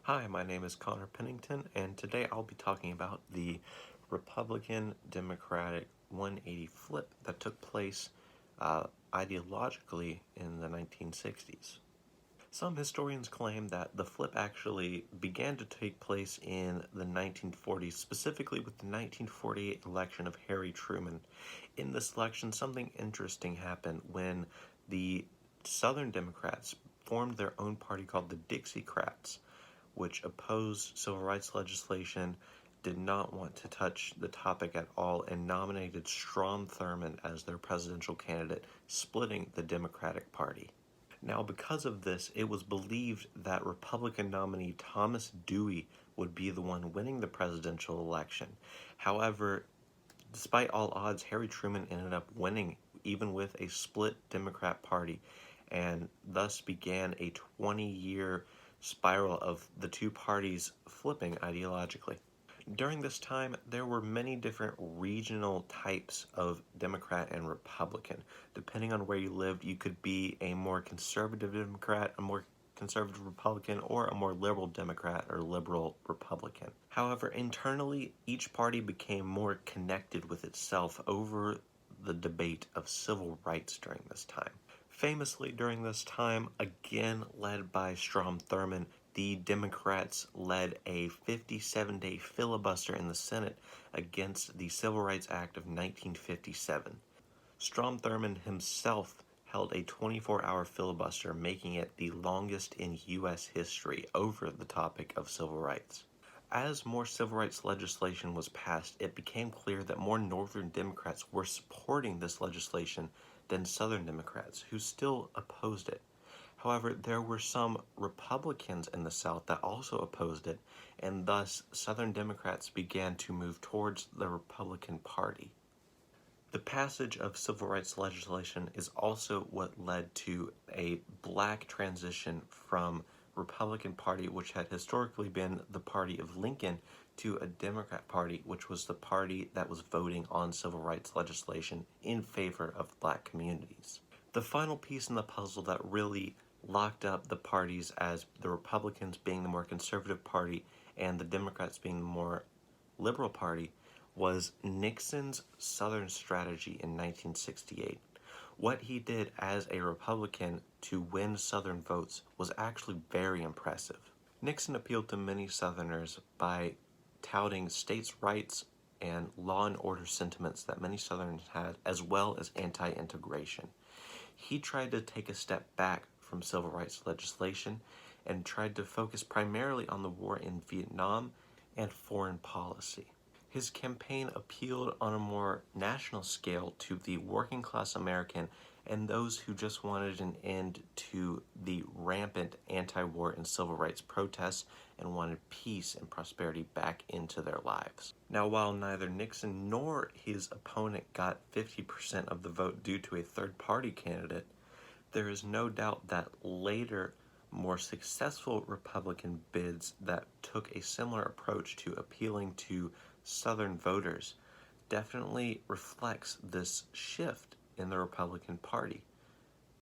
Hi, my name is Connor Pennington, and today I'll be talking about the Republican Democratic 180 flip that took place ideologically in the 1960s. Some historians claim that the flip actually began to take place in the 1940s, specifically with the 1948 election of Harry Truman. In this election, something interesting happened when the Southern Democrats formed their own party called the Dixiecrats, which opposed civil rights legislation, did not want to touch the topic at all, and nominated Strom Thurmond as their presidential candidate, splitting the Democratic Party. Now, because of this, it was believed that Republican nominee Thomas Dewey would be the one winning the presidential election. However, despite all odds, Harry Truman ended up winning, even with a split Democrat Party, and thus began a 20-year spiral of the two parties flipping ideologically. During this time, there were many different regional types of Democrat and Republican. Depending on where you lived, you could be a more conservative Democrat, a more conservative Republican, or a more liberal Democrat or liberal Republican. However, internally, each party became more connected with itself over the debate of civil rights during this time. Famously, during this time, again led by Strom Thurmond, the Democrats led a 57-day filibuster in the Senate against the Civil Rights Act of 1957. Strom Thurmond himself held a 24-hour filibuster, making it the longest in U.S. history over the topic of civil rights. As more civil rights legislation was passed, it became clear that more Northern Democrats were supporting this legislation than Southern Democrats, who still opposed it. However, there were some Republicans in the South that also opposed it, and thus Southern Democrats began to move towards the Republican Party. The passage of civil rights legislation is also what led to a black transition from Republican Party, which had historically been the party of Lincoln, to a Democrat Party, which was the party that was voting on civil rights legislation in favor of black communities. The final piece in the puzzle that really locked up the parties as the Republicans being the more conservative party and the Democrats being the more liberal party was Nixon's Southern strategy in 1968. What he did as a Republican to win Southern votes was actually very impressive. Nixon appealed to many Southerners by touting states' rights and law and order sentiments that many Southerners had, as well as anti-integration. He tried to take a step back from civil rights legislation and tried to focus primarily on the war in Vietnam and foreign policy. His campaign appealed on a more national scale to the working class American and those who just wanted an end to the rampant anti-war and civil rights protests and wanted peace and prosperity back into their lives. Now, while neither Nixon nor his opponent got 50% of the vote due to a third-party candidate, there is no doubt that later, more successful Republican bids that took a similar approach to appealing to Southern voters definitely reflects this shift in the Republican Party.